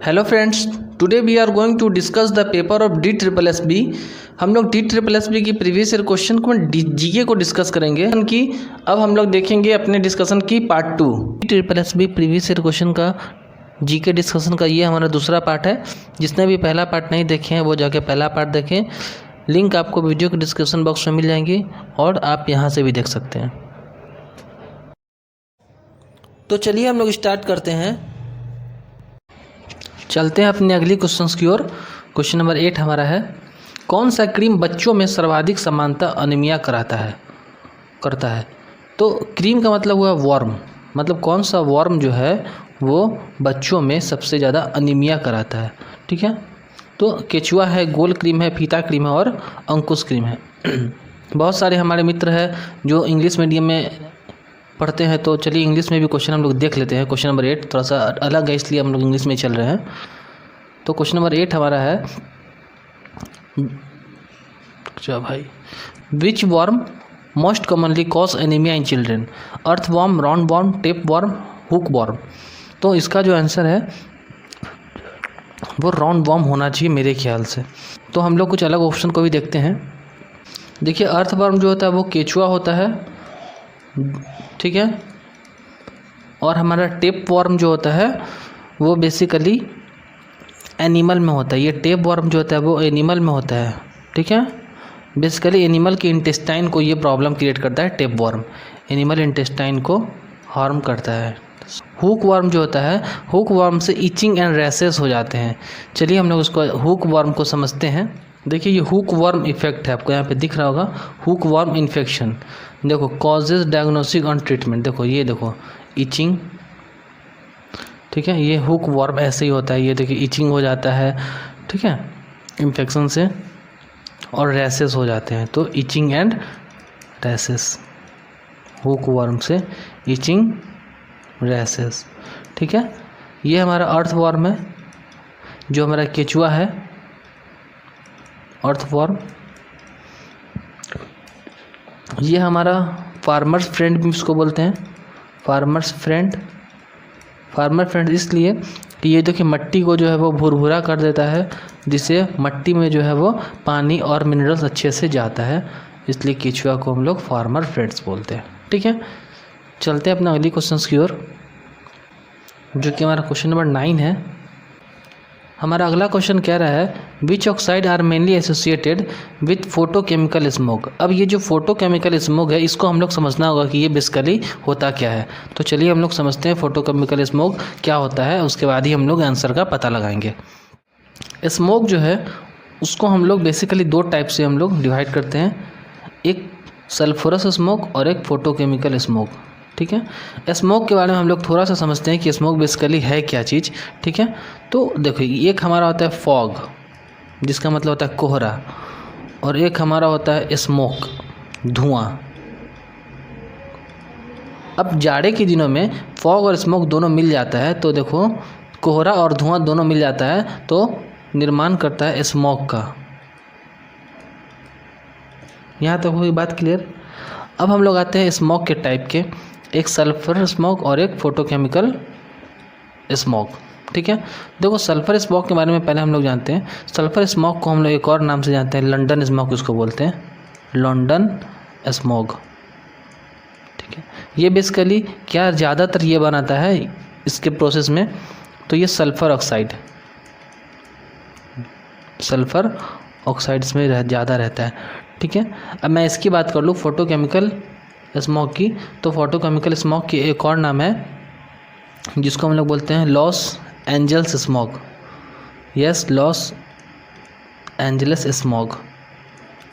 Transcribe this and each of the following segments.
Hello friends, today we are going to discuss the paper of DSSB। हम लोग DSSB की previous year question को GK को discuss करेंगे कि अब हम लोग देखेंगे अपने डिस्कशन की part 2। DSSB previous year question का जीके डिस्कशन का ये हमारा दूसरा पार्ट है। जिसने भी पहला पार्ट नहीं देखे हैं वो जाके पहला पार्ट देखें। लिंक आपको वीडियो के डिस्क्रिप्शन बॉक्स में मिल जाएंगी और आप यहाँ से भी देख सकते हैं। तो चलिए हम लोग स्टार्ट करते हैं, चलते हैं अपने अगली क्वेश्चंस की ओर। क्वेश्चन नंबर 8 हमारा है, कौन सा क्रीम बच्चों में सर्वाधिक समानता अनीमिया करता है। तो क्रीम का मतलब हुआ वर्म, मतलब कौन सा वर्म जो है वो बच्चों में सबसे ज़्यादा अनीमिया कराता है। ठीक है, तो केचुआ है, गोल क्रीम है, फीता क्रीम है और अंकुश क्रीम है। बहुत सारे हमारे मित्र हैं जो इंग्लिश मीडियम में पढ़ते हैं, तो चलिए इंग्लिश में भी क्वेश्चन हम लोग देख लेते हैं। क्वेश्चन नंबर 8 थोड़ा सा अलग है, इसलिए हम लोग इंग्लिश में चल रहे हैं। तो क्वेश्चन नंबर 8 हमारा है, अच्छा भाई, which worm most commonly cause anaemia in children? Earth worm, round worm, tape worm, hook worm. तो इसका जो आंसर है वो राउंड वर्म होना चाहिए मेरे ख्याल से। तो हम लोग कुछ अलग ऑप्शन को भी देखते हैं। देखिए, अर्थ वर्म जो होता है वो केचुआ होता है, ठीक है, और हमारा टेप वर्म जो होता है वो बेसिकली एनिमल में होता है। ये टेप वर्म जो होता है वो एनिमल में होता है, ठीक है। बेसिकली एनिमल के इंटेस्टाइन को ये प्रॉब्लम क्रिएट करता है। टेप वर्म एनिमल इंटेस्टाइन को हार्म करता है। हुक वर्म जो होता है, हुक वर्म से इचिंग एंड रैसेस हो जाते हैं। चलिए हम लोग उसको हुक वर्म को समझते हैं। देखिए, ये हुक वर्म इफेक्ट है, आपको यहाँ पे दिख रहा होगा, हुक वर्म इन्फेक्शन। देखो, कॉजेज, डायग्नोसिस और ट्रीटमेंट। देखो, ये देखो इचिंग, ठीक है, ये हुक वर्म ऐसे ही होता है। ये देखिए इचिंग हो जाता है, ठीक है, इन्फेक्शन से, और रैसेस हो जाते हैं। तो etching and rashes, hook worm से इचिंग, रैसेस, ठीक है। ये हमारा अर्थ वर्म है, जो हमारा केचुआ है, अर्थ वर्म। ये हमारा फार्मर्स फ्रेंड भी इसको बोलते हैं, फार्मर फ्रेंड इसलिए कि ये देखिए मट्टी को जो है वो भुरभुरा कर देता है, जिससे मट्टी में जो है वो पानी और मिनरल्स अच्छे से जाता है, इसलिए केचुआ को हम लोग फार्मर फ्रेंड्स बोलते हैं। ठीक है, चलते हैं अपना अगली क्वेश्चन की ओर, जो कि हमारा क्वेश्चन नंबर 9 है। हमारा अगला क्वेश्चन कह रहा है, which oxide are mainly associated with photochemical smoke? अब ये जो फोटोकेमिकल स्मोक है इसको हम लोग समझना होगा कि ये बेसिकली होता क्या है। तो चलिए हम लोग समझते हैं फोटोकेमिकल स्मोक क्या होता है, उसके बाद ही हम लोग आंसर का पता लगाएंगे। स्मोक जो है उसको हम लोग बेसिकली 2 टाइप से हम लोग डिवाइड करते हैं, एक सल्फरस स्मोक और एक फोटोकेमिकल स्मोक। ठीक है, स्मोक के बारे में हम लोग थोड़ा सा समझते हैं कि स्मोक बेसिकली है क्या चीज़। ठीक है, तो देखो, एक हमारा होता है फॉग, जिसका मतलब होता है कोहरा, और एक हमारा होता है स्मोक, धुआं। अब जाड़े के दिनों में फॉग और स्मोक दोनों मिल जाता है, तो देखो कोहरा और धुआं दोनों मिल जाता है तो निर्माण करता है स्मोक का। यहाँ तक हुई बात क्लियर। अब हम लोग आते हैं स्मोक के टाइप के, एक सल्फर स्मोक और एक फोटोकेमिकल स्मोक। ठीक है, देखो सल्फर स्मोक के बारे में पहले हम लोग जानते हैं। सल्फर स्मोक को हम लोग एक और नाम से जानते हैं, लंदन स्मोक इसको बोलते हैं, लंदन स्मोक। ठीक है, ये बेसिकली क्या ज़्यादातर ये बनाता है इसके प्रोसेस में, तो ये सल्फर ऑक्साइड इसमें ज़्यादा रहता है। ठीक है, अब मैं इसकी बात कर लूँ फोटोकेमिकल स्मोक की, तो फोटोकेमिकल स्मोक की एक और नाम है जिसको हम लोग बोलते हैं Los Angeles smoke. Yes, Los Angeles smoke.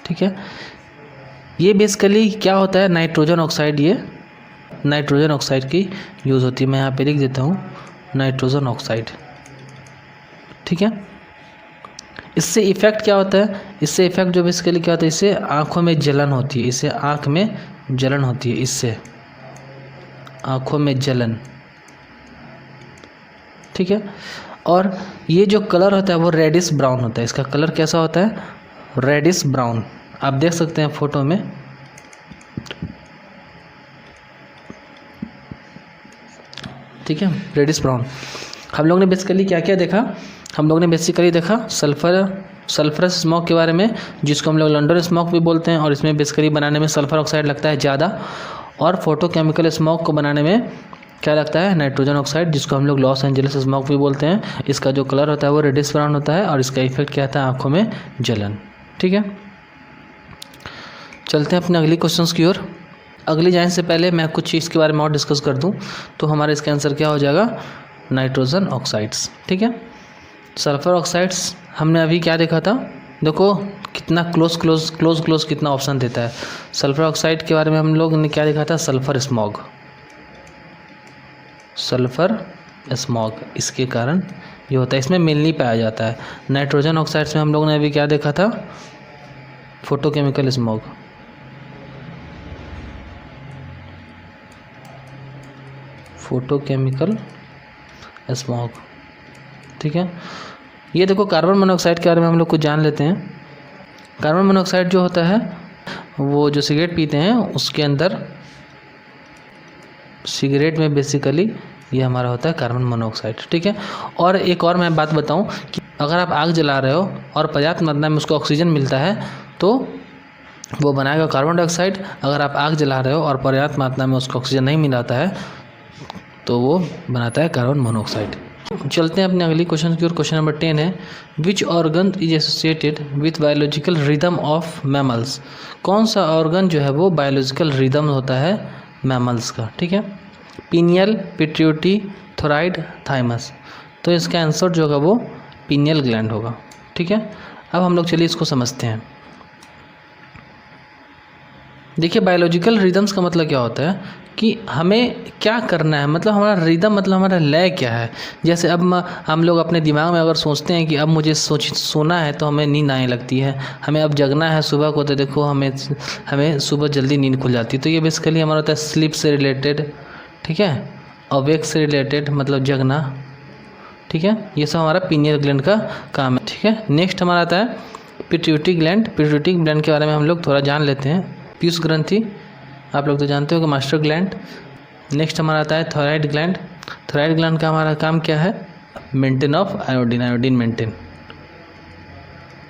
ठीक है, ये बेसिकली क्या होता है, नाइट्रोजन ऑक्साइड, ये नाइट्रोजन ऑक्साइड की यूज़ होती है। मैं यहाँ पे लिख देता हूँ नाइट्रोजन ऑक्साइड। ठीक है, इससे इफ़ेक्ट क्या होता है, इससे इफ़ेक्ट जो बेसिकली क्या होता है, इससे आँखों में जलन होती है, इससे आँख में जलन होती है, इससे आँखों में जलन। ठीक है, और ये जो कलर होता है वो रेडिश ब्राउन होता है। इसका कलर कैसा होता है, रेडिश ब्राउन। आप देख सकते हैं फोटो में। ठीक है, रेडिश ब्राउन। हम लोग ने बेसिकली क्या क्या देखा, हम लोग ने बेसिकली देखा सल्फरस स्मोक के बारे में, जिसको हम लोग लंडन स्मोक भी बोलते हैं, और इसमें बेसिकली बनाने में सल्फर ऑक्साइड लगता है ज़्यादा, और फोटोकेमिकल स्मोक को बनाने में क्या लगता है, नाइट्रोजन ऑक्साइड, जिसको हम लोग लॉस एंजलिस स्मोक भी बोलते हैं। इसका जो कलर होता है वो रेडिश ब्राउन होता है, और इसका इफेक्ट क्या आता है, आँखों में जलन। ठीक है, चलते हैं अपने अगली क्वेश्चंस की ओर। अगली जाने से पहले मैं कुछ चीज़ के बारे में और डिस्कस कर दूं, तो हमारा इसका आंसर क्या हो जाएगा, नाइट्रोजन ऑक्साइड्स। ठीक है, सल्फर ऑक्साइड्स हमने अभी क्या देखा था, देखो कितना क्लोज कितना ऑप्शन देता है। सल्फर ऑक्साइड के बारे में हम लोग ने क्या देखा था, सल्फर स्मॉग, इसके कारण ये होता है, इसमें मेनली पाया जाता है। नाइट्रोजन ऑक्साइड्स में हम लोग ने अभी क्या देखा था, फोटोकेमिकल स्मॉग। ठीक है, ये देखो कार्बन मोनोऑक्साइड के बारे में हम लोग कुछ जान लेते हैं। कार्बन मोनोऑक्साइड जो होता है, वो जो सिगरेट पीते हैं उसके अंदर, सिगरेट में बेसिकली ये हमारा होता है कार्बन मोनोऑक्साइड। ठीक है, और एक और मैं बात बताऊं कि अगर आप आग जला रहे हो और पर्याप्त मात्रा में उसको ऑक्सीजन मिलता है तो वो बनाएगा कार्बन डाइऑक्साइड। अगर आप आग जला रहे हो और पर्याप्त मात्रा में उसको ऑक्सीजन नहीं मिलाता है तो वो बनाता है कार्बन मोनोऑक्साइड। चलते हैं अपने अगली क्वेश्चन की ओर। क्वेश्चन नंबर 10 है, which organ is associated with biological rhythm of mammals. कौन सा ऑर्गन जो है वो बायोलॉजिकल रिदम होता है मैमल्स का। ठीक है, पीनियल, पिट्यूटरी, थोराइड, थाइमस। तो इसका आंसर जो होगा वो पीनियल ग्लैंड होगा। ठीक है, अब हम लोग चलिए इसको समझते हैं। देखिए, बायोलॉजिकल रिदम्स का मतलब क्या होता है कि हमें क्या करना है, मतलब हमारा रिदम मतलब हमारा लय क्या है। जैसे अब हम लोग अपने दिमाग में अगर सोचते हैं कि अब मुझे सोना है तो हमें नींद आने लगती है, हमें अब जगना है सुबह को, तो देखो हमें सुबह जल्दी नींद खुल जाती है। तो ये बेसिकली हमारा होता है स्लीप से रिलेटेड। ठीक है, अवेक से रिलेटेड मतलब जगना। ठीक है, ये सब हमारा पीनियल ग्लैंड का काम है। ठीक है, नेक्स्ट हमारा आता है पिट्यूटरी ग्लैंड। पिट्यूटरी ग्लैंड के बारे में हम लोग थोड़ा जान लेते हैं। पीयूष ग्रंथि आप लोग तो जानते हो कि मास्टर ग्लैंड। नेक्स्ट हमारा आता है थायराइड ग्लैंड। थायराइड ग्लैंड का हमारा काम क्या है, मेंटेन ऑफ आयोडीन मेंटेन।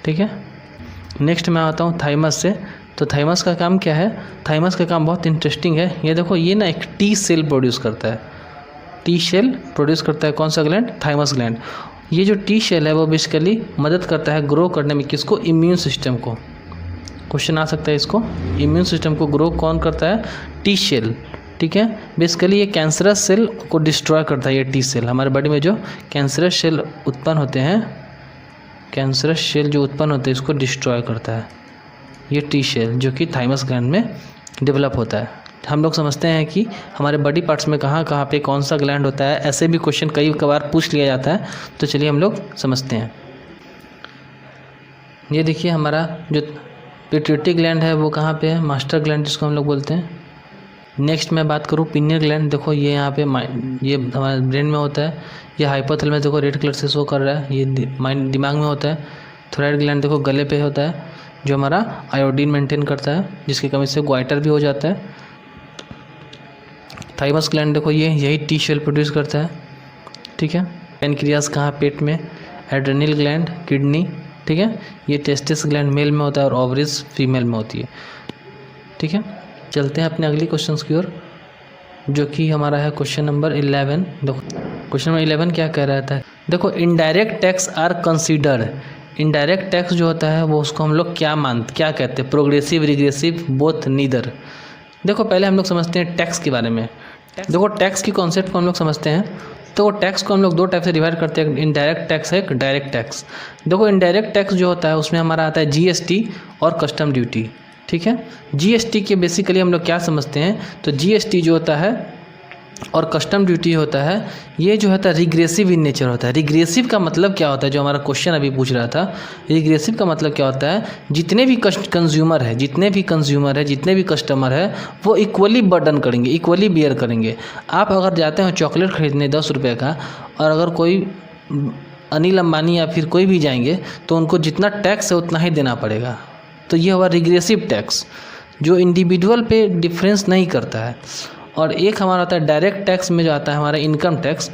ठीक है, नेक्स्ट मैं आता हूँ थाइमस से। तो थाइमस का काम क्या है, थाइमस का काम बहुत इंटरेस्टिंग है। ये देखो, ये ना एक टी सेल प्रोड्यूस करता है। टी सेल प्रोड्यूस करता है कौन सा ग्लैंड, थाइमस ग्लैंड। ये जो टी सेल है वो बेसिकली मदद करता है ग्रो करने में, किसको, इम्यून सिस्टम को। क्वेश्चन आ सकता है इसको, इम्यून सिस्टम को ग्रो कौन करता है, टी सेल। ठीक है, बेसिकली ये कैंसरस सेल को डिस्ट्रॉय करता है। ये टी सेल हमारे बॉडी में जो कैंसरस सेल उत्पन्न होते हैं, कैंसरस सेल जो उत्पन्न होते हैं इसको डिस्ट्रॉय करता है ये टी सेल, जो कि थाइमस ग्लैंड में डेवलप होता है। हम लोग समझते हैं कि हमारे बॉडी पार्ट्स में कहाँ कहाँ पे कौन सा ग्लैंड होता है, ऐसे भी क्वेश्चन कई बार पूछ लिया जाता है। तो चलिए हम लोग समझते हैं। ये देखिए, हमारा जो पिट्यूटरी ग्लैंड है वो कहाँ पे है, मास्टर ग्लैंड जिसको हम लोग बोलते हैं। नेक्स्ट मैं बात करूँ पीनियल ग्लैंड। देखो ये यहाँ पे ये हमारे ब्रेन में होता है। ये हाइपोथैलेमस देखो रेड कलर से शो कर रहा है, ये माइंड दिमाग में होता है। थायराइड ग्लैंड देखो गले पे होता है, जो हमारा आयोडीन मेंटेन करता है, जिसकी कमी से ग्वाइटर भी हो जाता है। थाइमस ग्लैंड देखो ये यही टी सेल प्रोड्यूस करता है। ठीक है, पैनक्रियास कहाँ, पेट में। Adrenal gland kidney. ठीक है, ये टेस्टिस ग्लैंड मेल में होता है और ओवरीज फीमेल में होती है। ठीक है, चलते हैं अपने अगली क्वेश्चंस की ओर, जो कि हमारा है क्वेश्चन नंबर 11। देखो क्वेश्चन नंबर 11 क्या कह रहा था, देखो indirect tax are considered. Indirect tax जो होता है वो उसको हम लोग क्या कहते हैं, प्रोग्रेसिव, रिग्रेसिव, बोथ, नीदर। देखो पहले हम लोग समझते हैं टैक्स के बारे में। देखो टैक्स की कॉन्सेप्ट को हम लोग समझते हैं। तो टैक्स को हम लोग दो टाइप से डिवाइड करते हैं, इनडायरेक्ट टैक्स है, एक डायरेक्ट टैक्स। देखो इनडायरेक्ट टैक्स जो होता है उसमें हमारा आता है जीएसटी और कस्टम ड्यूटी। ठीक है, जीएसटी के बेसिकली हम लोग क्या समझते हैं, तो जीएसटी जो होता है और कस्टम ड्यूटी होता है, ये जो होता है रिग्रेसिव इन नेचर होता है। रिग्रेसिव का मतलब क्या होता है, जो हमारा क्वेश्चन अभी पूछ रहा था, रिग्रेसिव का मतलब क्या होता है, जितने भी कंज्यूमर है, जितने भी कस्टमर है, वो इक्वली बर्डन करेंगे, इक्वली बियर करेंगे। आप अगर जाते हो चॉकलेट खरीदने 10 रुपये का, और अगर कोई अनिल अंबानी या फिर कोई भी जाएंगे तो उनको जितना टैक्स है उतना ही देना पड़ेगा। तो ये हुआ रिग्रेसिव टैक्स, जो इंडिविजुअल पे डिफरेंस नहीं करता है। और एक हमारा आता है डायरेक्ट टैक्स में जो आता है हमारा इनकम टैक्स।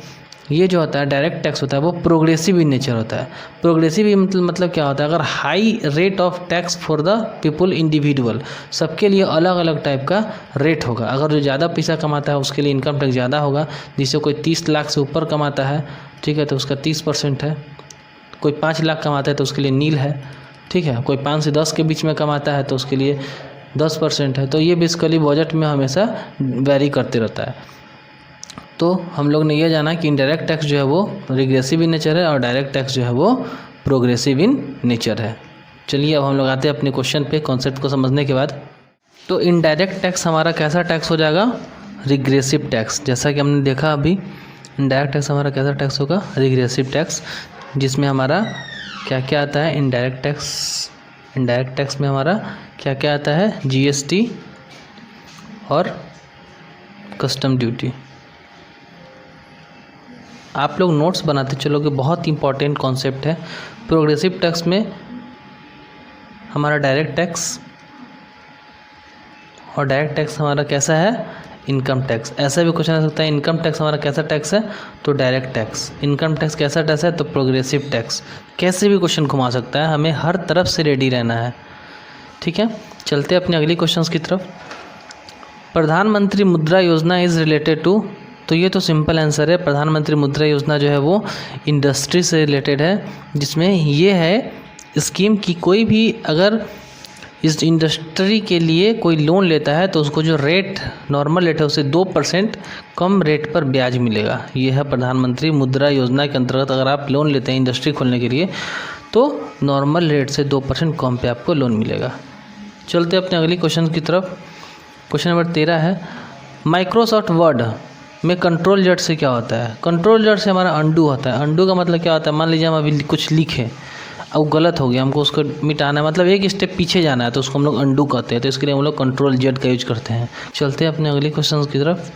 ये जो होता है डायरेक्ट टैक्स होता है वो प्रोग्रेसिव इन नेचर होता है। प्रोग्रेसिव मतलब क्या होता है, अगर high rate of tax for the people individual, सबके लिए अलग अलग टाइप का रेट होगा। अगर जो ज़्यादा पैसा कमाता है उसके लिए इनकम टैक्स ज़्यादा होगा, जिससे कोई 30 लाख से ऊपर कमाता है, ठीक है, तो उसका 30% है। कोई 5 लाख कमाता है तो उसके लिए नील है, ठीक है। कोई 5 से 10 के बीच में कमाता है तो उसके लिए 10% है। तो ये बेसिकली बजट में हमेशा वेरी करते रहता है। तो हम लोग ने ये जाना कि इनडायरेक्ट टैक्स जो है वो रिग्रेसिव इन नेचर है और डायरेक्ट टैक्स जो है वो प्रोग्रेसिव इन नेचर है। चलिए अब हम लोग आते हैं अपने क्वेश्चन पे कॉन्सेप्ट को समझने के बाद। तो इनडायरेक्ट टैक्स हमारा कैसा टैक्स हो जाएगा, रिग्रेसिव टैक्स। जैसा कि हमने देखा अभी, इनडायरेक्ट टैक्स हमारा कैसा टैक्स होगा, रिग्रेसिव टैक्स, जिसमें हमारा क्या क्या आता है, इनडायरेक्ट टैक्स। इनडायरेक्ट टैक्स में हमारा क्या क्या आता है, GST और कस्टम ड्यूटी। आप लोग नोट्स बनाते चलोगे, बहुत इंपॉर्टेंट कॉन्सेप्ट है। प्रोग्रेसिव टैक्स में हमारा डायरेक्ट टैक्स, और डायरेक्ट टैक्स हमारा कैसा है, इनकम टैक्स। ऐसा भी क्वेश्चन आ सकता है, इनकम टैक्स हमारा कैसा टैक्स है, तो डायरेक्ट टैक्स। इनकम टैक्स कैसा टैक्स है, तो प्रोग्रेसिव टैक्स। कैसे भी क्वेश्चन घुमा सकता है, हमें हर तरफ से रेडी रहना है, ठीक है। चलते हैं अपने अगली क्वेश्चन की तरफ। प्रधानमंत्री मुद्रा योजना इज़ रिलेटेड टू, तो ये तो सिंपल आंसर है। प्रधानमंत्री मुद्रा योजना जो है वो इंडस्ट्री से रिलेटेड है, जिसमें ये है स्कीम की कोई भी अगर इस इंडस्ट्री के लिए कोई लोन लेता है तो उसको जो रेट नॉर्मल रेट है उससे 2% कम रेट पर ब्याज मिलेगा। ये है प्रधानमंत्री मुद्रा योजना के अंतर्गत, अगर आप लोन लेते हैं इंडस्ट्री खोलने के लिए तो नॉर्मल रेट से 2% कम पे आपको लोन मिलेगा। चलते अपने अगली क्वेश्चन की तरफ। क्वेश्चन नंबर 13 है, माइक्रोसॉफ्ट वर्ड में कंट्रोल जेड से क्या होता है। कंट्रोल जेड से हमारा अंडू होता है। अंडू का मतलब क्या होता है, मान लीजिए हम अभी कुछ लिखे और गलत हो गया, हमको उसको मिटाना है, मतलब एक स्टेप पीछे जाना है, तो उसको हम लोग अंडू कहते हैं। तो इसके लिए हम लोग कंट्रोल जेड का यूज करते हैं। चलते हैं अपने अगले क्वेश्चन की तरफ।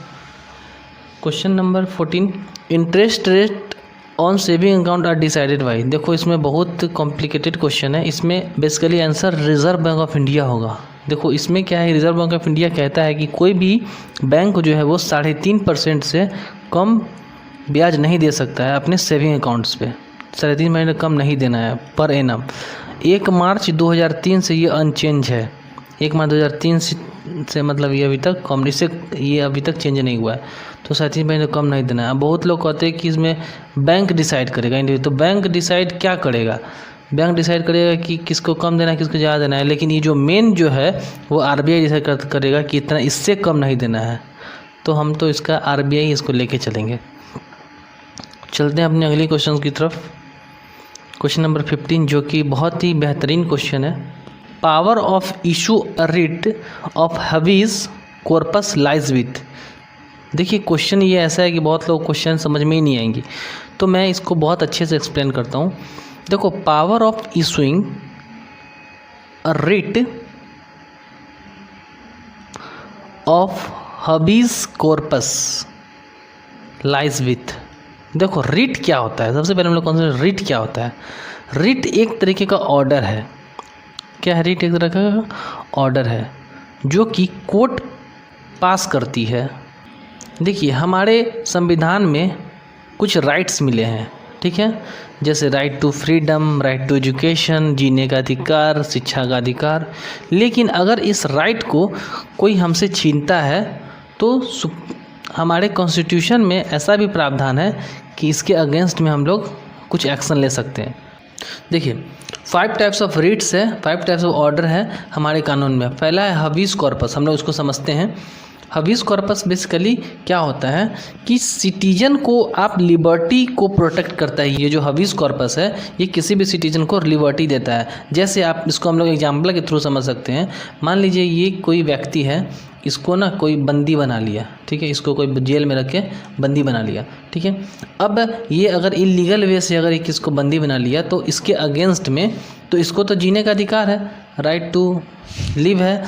Question number 14, interest rate on saving account are decided by. देखो इसमें बहुत कॉम्प्लिकेटेड क्वेश्चन है, इसमें basically answer Reserve Bank of India होगा। देखो इसमें क्या है, रिजर्व बैंक ऑफ इंडिया कहता है कि कोई भी बैंक जो है वो 3.5% से कम ब्याज नहीं दे सकता है अपने सेविंग अकाउंट्स पे। 3.5% कम नहीं देना है पर एनम। 1 मार्च 2003 से ये अनचेंज है। 1 मार्च 2003 से मतलब ये अभी तक कम, इससे ये अभी तक चेंज नहीं हुआ है। तो 3.5% कम नहीं देना है। अब बहुत लोग कहते हैं कि इसमें बैंक डिसाइड करेगा, तो बैंक डिसाइड क्या करेगा, बैंक डिसाइड करेगा कि किसको कम देना है किसको ज़्यादा देना है, लेकिन ये जो मेन जो है वो RBI डिसाइड करेगा कि इतना इससे कम नहीं देना है। तो हम तो इसका RBI इसको लेके चलेंगे। चलते हैं अपने अगली क्वेश्चन की तरफ। क्वेश्चन नंबर 15 जो कि बहुत ही बेहतरीन क्वेश्चन है, power of issue a writ of habeas corpus lies with. देखिए क्वेश्चन ये ऐसा है कि बहुत लोग क्वेश्चन समझ में ही नहीं आएंगी, तो मैं इसको बहुत अच्छे से एक्सप्लेन करता हूँ। देखो power of issuing a writ of habeas corpus lies with. देखो रिट क्या होता है, सबसे पहले हम लोग कौन सा रिट क्या होता है। रिट एक तरीके का ऑर्डर है। क्या है, रिट एक तरह का ऑर्डर है जो कि कोर्ट पास करती है। देखिए हमारे संविधान में कुछ राइट्स मिले हैं, ठीक है, जैसे right to freedom, right to education, जीने का अधिकार, शिक्षा का अधिकार। लेकिन अगर इस राइट को कोई हमसे छीनता है तो हमारे कॉन्स्टिट्यूशन में ऐसा भी प्रावधान है कि इसके अगेंस्ट में हम लोग कुछ एक्शन ले सकते हैं। देखिए 5 टाइप्स ऑफ रिट्स है, 5 टाइप्स ऑफ ऑर्डर है हमारे कानून में। पहला है हबीज कॉर्पस, हम लोग उसको समझते हैं। हबीज कॉर्पस बेसिकली क्या होता है कि सिटीजन को आप लिबर्टी को प्रोटेक्ट करता है। ये जो हबीज कॉर्पस है ये किसी भी सिटीजन को लिबर्टी देता है। जैसे आप इसको हम लोग एग्जाम्पल के थ्रू समझ सकते हैं। मान लीजिए ये कोई व्यक्ति है, इसको ना कोई बंदी बना लिया, ठीक है, इसको कोई जेल में रख के बंदी बना लिया, ठीक है। अब ये अगर इलीगल वे से अगर किसको बंदी बना लिया तो इसके अगेंस्ट में तो इसको तो जीने का अधिकार है, राइट टू लिव है,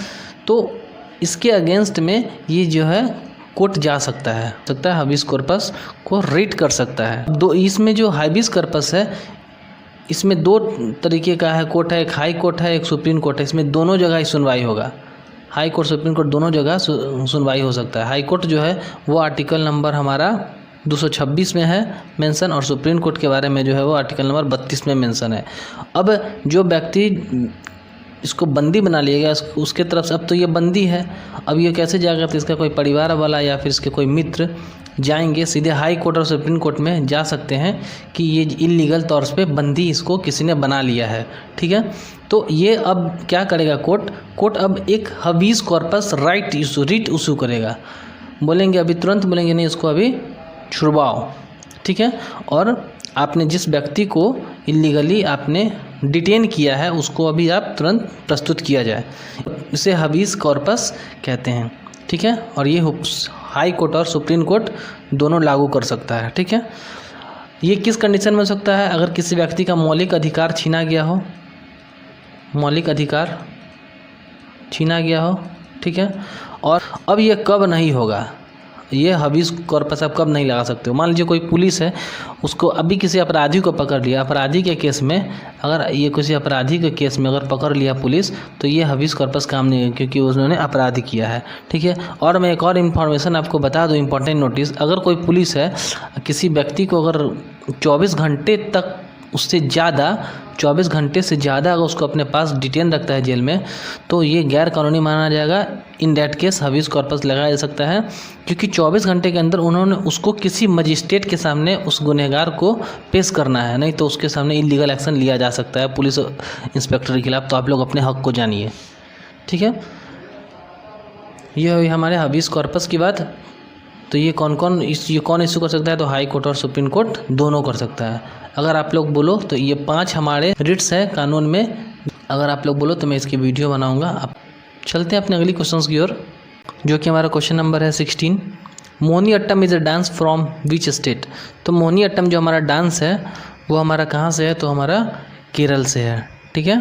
तो इसके अगेंस्ट में ये जो है कोर्ट जा सकता है हबीज कॉर्पस को रिट कर सकता है। दो इसमें जो हबीज कॉर्पस है इसमें 2 तरीके का है कोर्ट है, एक हाई कोर्ट है, एक सुप्रीम कोर्ट है। इसमें दोनों जगह ही सुनवाई होगा, हाई कोर्ट सुप्रीम कोर्ट दोनों जगह सुनवाई हो सकता है। हाई कोर्ट जो है वो आर्टिकल नंबर हमारा 226 में है मेंशन, और सुप्रीम कोर्ट के बारे में जो है वो आर्टिकल नंबर 32 में मेंशन है। अब जो व्यक्ति इसको बंदी बना लिया गया उसके तरफ से, अब तो ये बंदी है, अब ये कैसे जाएगा, तो इसका कोई परिवार वाला या फिर इसके कोई मित्र जाएंगे सीधे हाई कोर्ट और सुप्रीम कोर्ट में जा सकते हैं कि ये इलीगल तौर पे बंदी इसको किसी ने बना लिया है, ठीक है। तो ये अब क्या करेगा कोर्ट अब एक हबीज कॉर्पस रिट इशू करेगा, बोलेंगे अभी तुरंत बोलेंगे नहीं इसको अभी छुड़वाओ, ठीक है। और आपने जिस व्यक्ति को इलीगली आपने डिटेन किया है उसको अभी आप तुरंत प्रस्तुत किया जाए, इसे हबीज कॉर्पस कहते हैं, ठीक है। और ये हाई कोर्ट और सुप्रीम कोर्ट दोनों लागू कर सकता है, ठीक है। ये किस कंडीशन में हो सकता है, अगर किसी व्यक्ति का मौलिक अधिकार छीना गया हो, मौलिक अधिकार छीना गया हो, ठीक है। और अब ये कब नहीं होगा, ये हबीज कॉर्पस आप कब नहीं लगा सकते हो। मान लीजिए कोई पुलिस है, उसको अभी किसी अपराधी को पकड़ लिया, अपराधी के केस में अगर ये किसी अपराधी के केस में अगर पकड़ लिया पुलिस, तो ये हबीज कॉर्पस काम नहीं है क्योंकि उन्होंने अपराध किया है, ठीक है। और मैं एक और इन्फॉर्मेशन आपको बता दूं, इम्पोर्टेंट नोटिस, अगर कोई पुलिस है किसी व्यक्ति को अगर 24 घंटे तक उससे ज़्यादा 24 घंटे से ज़्यादा अगर उसको अपने पास डिटेन रखता है जेल में, तो ये गैर कानूनी माना जाएगा। इन दैट केस हबीज कॉर्पस लगाया जा सकता है, क्योंकि 24 घंटे के अंदर उन्होंने उसको किसी मजिस्ट्रेट के सामने उस गुनहगार को पेश करना है, नहीं तो उसके सामने इलीगल एक्शन लिया जा सकता है पुलिस इंस्पेक्टर के खिलाफ। तो आप लोग अपने हक को जानिए, ठीक है। ये हुई हमारे हबीज कॉर्पस की बात। तो ये कौन इशू कर सकता है, तो हाई कोर्ट और सुप्रीम कोर्ट दोनों कर सकता है। अगर आप लोग बोलो तो ये 5 हमारे रिट्स है कानून में, अगर आप लोग बोलो तो मैं इसकी वीडियो बनाऊंगा। आप चलते हैं अपने अगली क्वेश्चंस की ओर, जो कि हमारा क्वेश्चन नंबर है 16। Mohiniattam is a dance from which state. तो मोहिनी अट्टम जो हमारा डांस है वो हमारा कहाँ से है, तो हमारा केरल से है, ठीक है,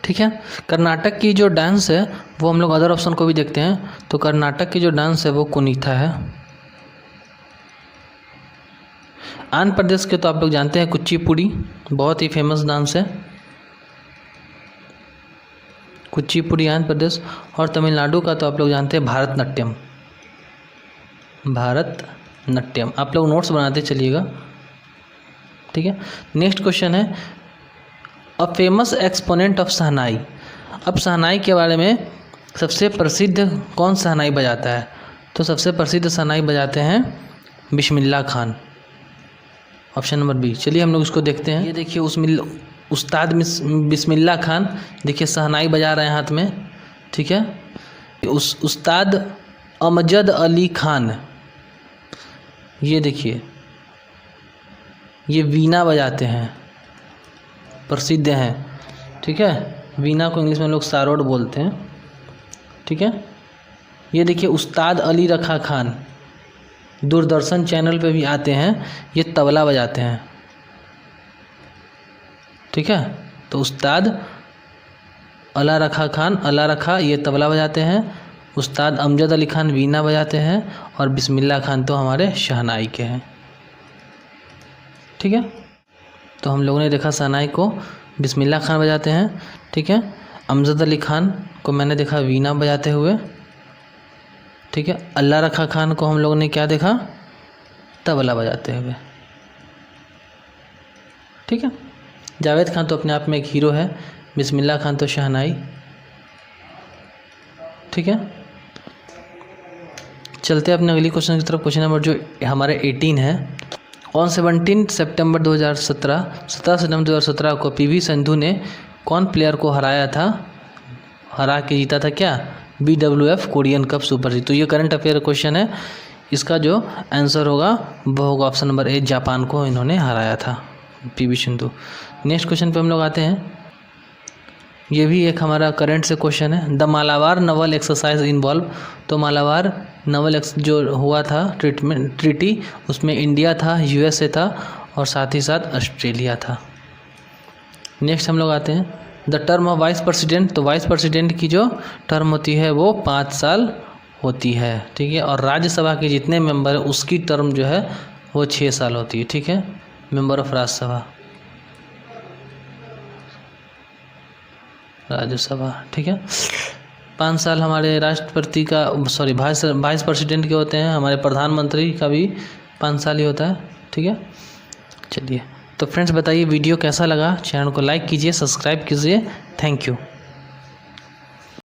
ठीक है। कर्नाटक की जो डांस है वो हम लोग अदर ऑप्शन को भी देखते हैं, तो कर्नाटक की जो डांस है वो कुनीथा है। आंध्र प्रदेश के तो आप लोग जानते हैं कुचिपुड़ी, बहुत ही फेमस डांस है कुचिपुड़ी आंध्र प्रदेश। और तमिलनाडु का तो आप लोग जानते हैं भारतनाट्यम, भारतनाट्यम। आप लोग नोट्स बनाते चलिएगा, ठीक है। नेक्स्ट क्वेश्चन है अ फेमस एक्सपोनेंट ऑफ शहनाई। अब शहनाई के बारे में सबसे प्रसिद्ध कौन शहनाई बजाता है, तो सबसे प्रसिद्ध शहनाई बजाते हैं Bismillah Khan, option number B. चलिए हम लोग इसको देखते हैं। ये देखिए उस्ताद बिस्मिल्लाह खान, देखिए शहनाई बजा रहे हैं हाथ में, ठीक है। उस्ताद अमजद अली खान, ये देखिए ये वीणा बजाते हैं, प्रसिद्ध हैं, ठीक है। वीणा को इंग्लिश में लोग सारोड बोलते हैं, ठीक है। ये देखिए उस्ताद अली रखा खान, दूरदर्शन चैनल पे भी आते हैं, ये तबला बजाते हैं, ठीक है। तो उस्ताद अला रखा खान, अला रखा ये तबला बजाते हैं, उस्ताद अमजद अली खान वीणा बजाते हैं, और बिस्मिल्लाह खान तो हमारे शहनाई के हैं, ठीक है। तो हम लोगों ने देखा शहनाई को बिस्मिल्लाह खान बजाते हैं, ठीक है। अमजद अली खान को मैंने देखा वीणा बजाते हुए, ठीक है। अल्लाह रखा खान को हम लोगों ने क्या देखा, तबला बजाते हुए, ठीक है। जावेद खान तो अपने आप में एक हीरो है, बिस्मिल्लाह खान तो शहनाई, ठीक है। चलते हैं अपने अगली क्वेश्चन की तरफ। क्वेश्चन नंबर जो हमारे 18 है। ऑन 17 सितंबर 2017 को पीवी संधू ने कौन प्लेयर को हरा के जीता था क्या, BWF Korean cup super series. तो ये करंट अफेयर क्वेश्चन है, इसका जो आंसर होगा वो होगा ऑप्शन नंबर ए, जापान को इन्होंने हराया था पीवी सिंधु। नेक्स्ट क्वेश्चन पे हम लोग आते हैं, ये भी एक हमारा करंट से क्वेश्चन है। The Malabar Naval exercise involve. तो मालाबार नवल जो हुआ था ट्रीटी, उसमें इंडिया था, USA था, और साथ ही साथ ऑस्ट्रेलिया था। नेक्स्ट हम लोग आते हैं the term of vice president. तो वाइस प्रेसिडेंट की जो टर्म होती है वो 5 साल होती है, ठीक है। और राज्यसभा के जितने मेंबर है उसकी टर्म जो है वो 6 साल होती है, ठीक है। मेंबर ऑफ राज्यसभा, ठीक है। 5 साल हमारे राष्ट्रपति का वाइस प्रेसिडेंट के होते हैं, हमारे प्रधानमंत्री का भी 5 साल ही होता है। ठीक है, चलिए तो फ्रेंड्स बताइए वीडियो कैसा लगा, चैनल को लाइक कीजिए, सब्सक्राइब कीजिए। Thank you.